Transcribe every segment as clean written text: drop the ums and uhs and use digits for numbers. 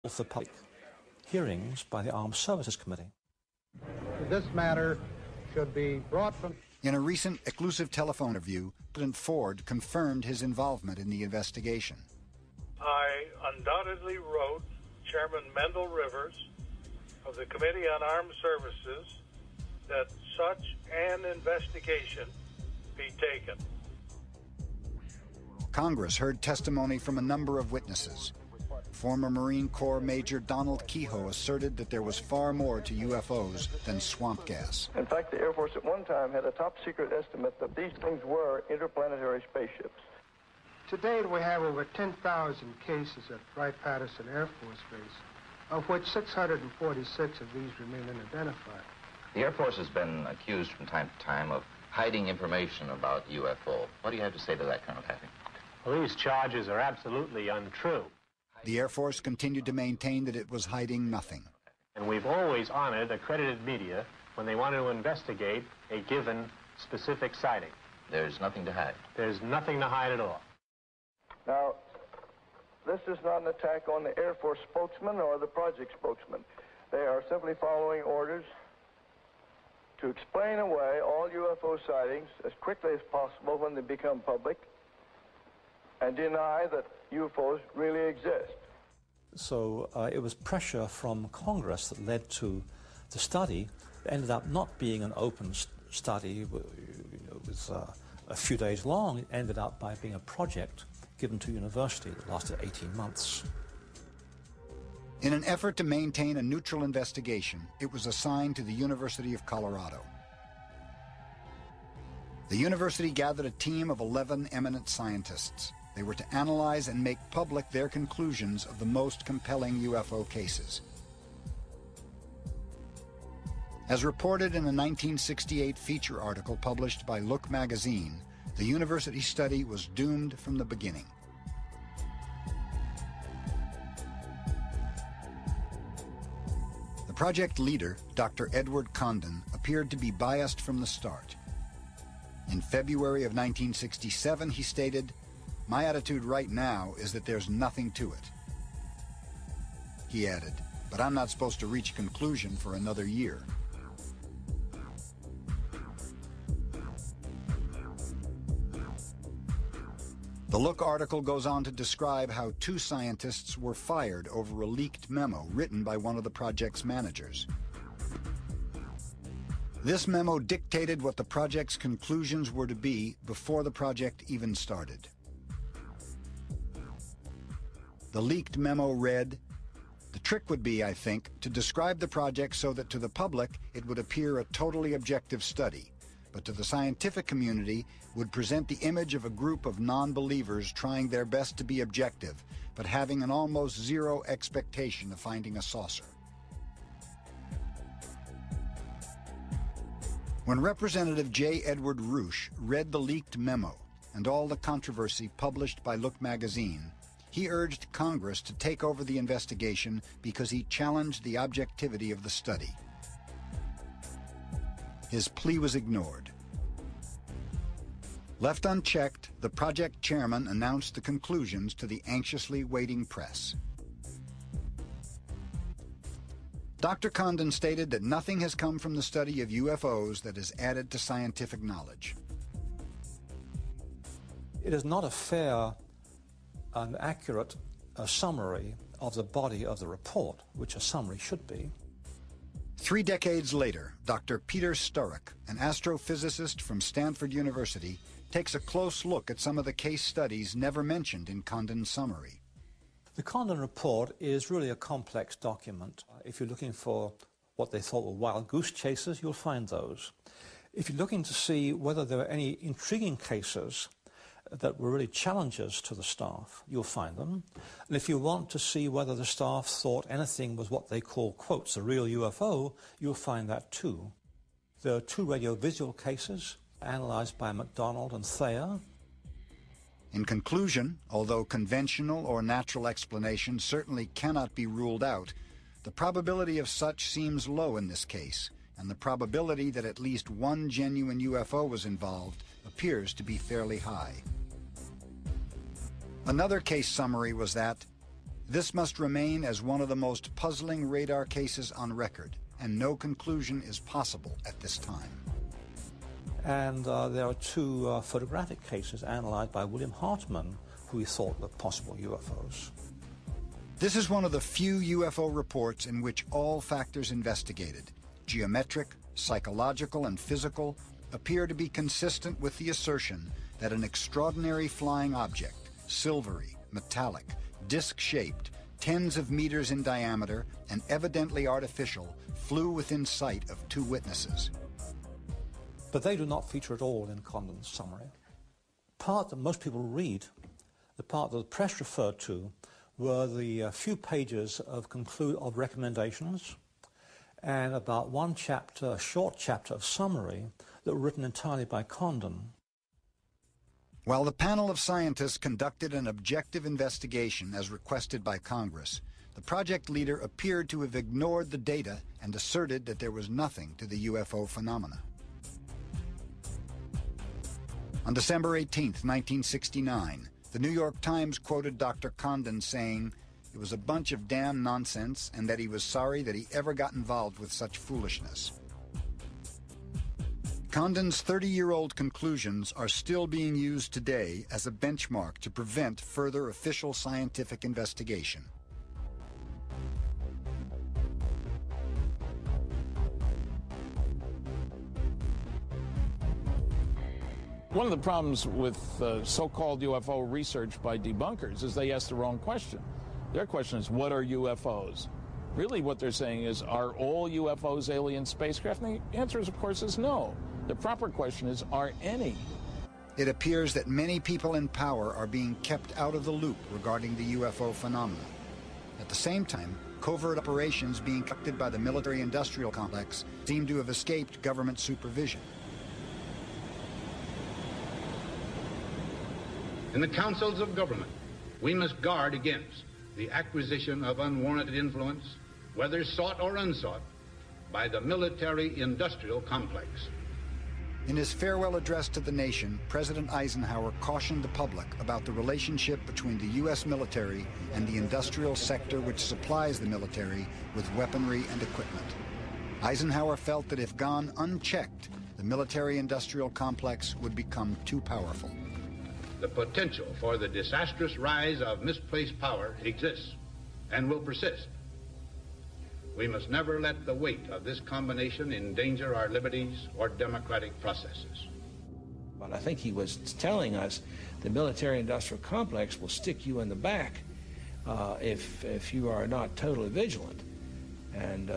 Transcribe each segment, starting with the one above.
for public hearings by the Armed Services Committee. This matter should be brought from... In a recent exclusive telephone interview, President Ford confirmed his involvement in the investigation. I undoubtedly wrote Chairman Mendel Rivers of the Committee on Armed Services that such an investigation be taken. Congress heard testimony from a number of witnesses. Former Marine Corps Major Donald Kehoe asserted that there was far more to UFOs than swamp gas. In fact, the Air Force at one time had a top-secret estimate that these things were interplanetary spaceships. To date, we have over 10,000 cases at Wright-Patterson Air Force Base, of which 646 of these remain unidentified. The Air Force has been accused from time to time of hiding information about UFO. What do you have to say to that, Colonel Patrick? Well, these charges are absolutely untrue. The Air Force continued to maintain that it was hiding nothing. And we've always honored accredited media when they want to investigate a given specific sighting. There's nothing to hide. There's nothing to hide at all. Now, this is not an attack on the Air Force spokesman or the project spokesman. They are simply following orders to explain away all UFO sightings as quickly as possible when they become public and deny that UFOs really exist. So it was pressure from Congress that led to the study. It ended up not being an open study. It was a few days long. It ended up by being a project given to university that lasted 18 months. In an effort to maintain a neutral investigation, it was assigned to the University of Colorado. The university gathered a team of 11 eminent scientists. They were to analyze and make public their conclusions of the most compelling UFO cases. As reported in a 1968 feature article published by Look magazine, the university study was doomed from the beginning. The project leader, Dr. Edward Condon, appeared to be biased from the start. In February of 1967, he stated, "My attitude right now is that there's nothing to it." He added, "But I'm not supposed to reach a conclusion for another year." The Look article goes on to describe how 2 scientists were fired over a leaked memo written by one of the project's managers. This memo dictated what the project's conclusions were to be before the project even started. The leaked memo read, "The trick would be, I think, to describe the project so that to the public it would appear a totally objective study, but to the scientific community would present the image of a group of non-believers trying their best to be objective, but having an almost zero expectation of finding a saucer." When Representative J. Edward Roosh read the leaked memo and all the controversy published by Look magazine, he urged Congress to take over the investigation because he challenged the objectivity of the study. His plea was ignored. Left unchecked, the project chairman announced the conclusions to the anxiously waiting press. Dr. Condon stated that nothing has come from the study of UFOs that has added to scientific knowledge. It is not a fair and accurate summary of the body of the report, which a summary should be. 3 decades later, Dr. Peter Sturrock, an astrophysicist from Stanford University, takes a close look at some of the case studies never mentioned in Condon's summary. The Condon report is really a complex document. If you're looking for what they thought were wild goose chases, you'll find those. If you're looking to see whether there are any intriguing cases that were really challenges to the staff, you'll find them. And if you want to see whether the staff thought anything was what they call, quotes, a real UFO, you'll find that too. There are 2 radiovisual cases analyzed by MacDonald and Thayer. In conclusion, although conventional or natural explanation certainly cannot be ruled out, the probability of such seems low in this case, and the probability that at least one genuine UFO was involved appears to be fairly high. Another case summary was that This must remain as one of the most puzzling radar cases on record, and no conclusion is possible at this time. And there are two photographic cases analyzed by William Hartmann, who he thought were possible UFOs. This is one of the few UFO reports in which all factors investigated, geometric, psychological, and physical, appear to be consistent with the assertion that an extraordinary flying object, silvery, metallic, disc-shaped, tens of meters in diameter, and evidently artificial, flew within sight of two witnesses. But they do not feature at all in Condon's summary. Part that most people read, the part that the press referred to, were the few pages of recommendations and about one chapter, a short chapter of summary that were written entirely by Condon. While the panel of scientists conducted an objective investigation as requested by Congress, the project leader appeared to have ignored the data and asserted that there was nothing to the UFO phenomena. On December 18, 1969, the New York Times quoted Dr. Condon saying it was a bunch of damn nonsense and that he was sorry that he ever got involved with such foolishness. Condon's 30-year-old conclusions are still being used today as a benchmark to prevent further official scientific investigation. One of the problems with so-called UFO research by debunkers is they ask the wrong question. Their question is, what are UFOs? Really what they're saying is, are all UFOs alien spacecraft? And the answer, of course, is no. The proper question is, are any? It appears that many people in power are being kept out of the loop regarding the UFO phenomenon. At the same time, covert operations being conducted by the military-industrial complex seem to have escaped government supervision. In the councils of government, we must guard against the acquisition of unwarranted influence, whether sought or unsought, by the military-industrial complex. In his farewell address to the nation, President Eisenhower cautioned the public about the relationship between the U.S. military and the industrial sector which supplies the military with weaponry and equipment. Eisenhower felt that if gone unchecked, the military-industrial complex would become too powerful. The potential for the disastrous rise of misplaced power exists and will persist. We must never let the weight of this combination endanger our liberties or democratic processes. But I think he was telling us the military-industrial complex will stick you in the back if you are not totally vigilant. And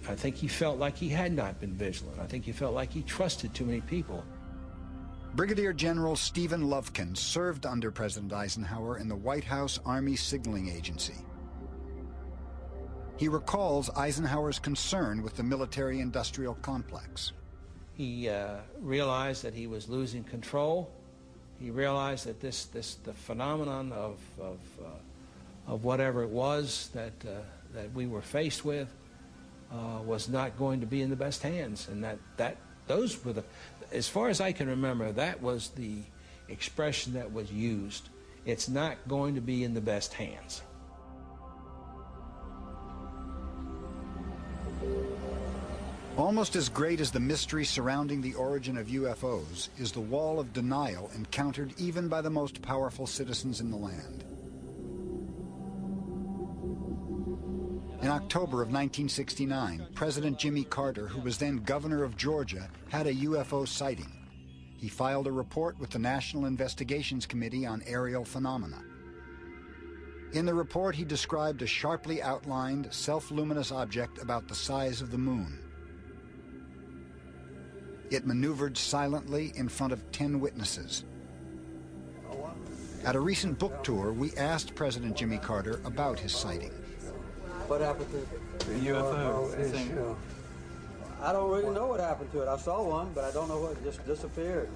I think he felt like he had not been vigilant. I think he felt like he trusted too many people. Brigadier General Stephen Lovkin served under President Eisenhower in the White House Army Signaling Agency. He recalls Eisenhower's concern with the military-industrial complex. He realized that he was losing control. He realized that the phenomenon of whatever it was that we were faced with was not going to be in the best hands, and those were the, as far as I can remember, that was the expression that was used. It's not going to be in the best hands. Almost as great as the mystery surrounding the origin of UFOs is the wall of denial encountered even by the most powerful citizens in the land. In October of 1969, President Jimmy Carter, who was then governor of Georgia, had a UFO sighting. He filed a report with the National Investigations Committee on Aerial Phenomena. In the report, he described a sharply outlined, self-luminous object about the size of the moon. It maneuvered silently in front of 10 witnesses. At a recent book tour, we asked President Jimmy Carter about his sighting. What happened to the UFO? I don't really know what happened to it. I saw one, but I don't know what, it just disappeared.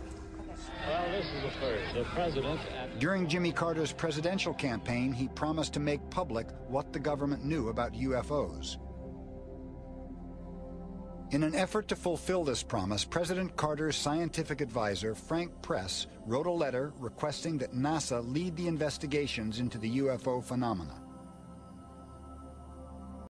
Well, this is the first. The president... During Jimmy Carter's presidential campaign, he promised to make public what the government knew about UFOs. In an effort to fulfill this promise, President Carter's scientific advisor, Frank Press, wrote a letter requesting that NASA lead the investigations into the UFO phenomena.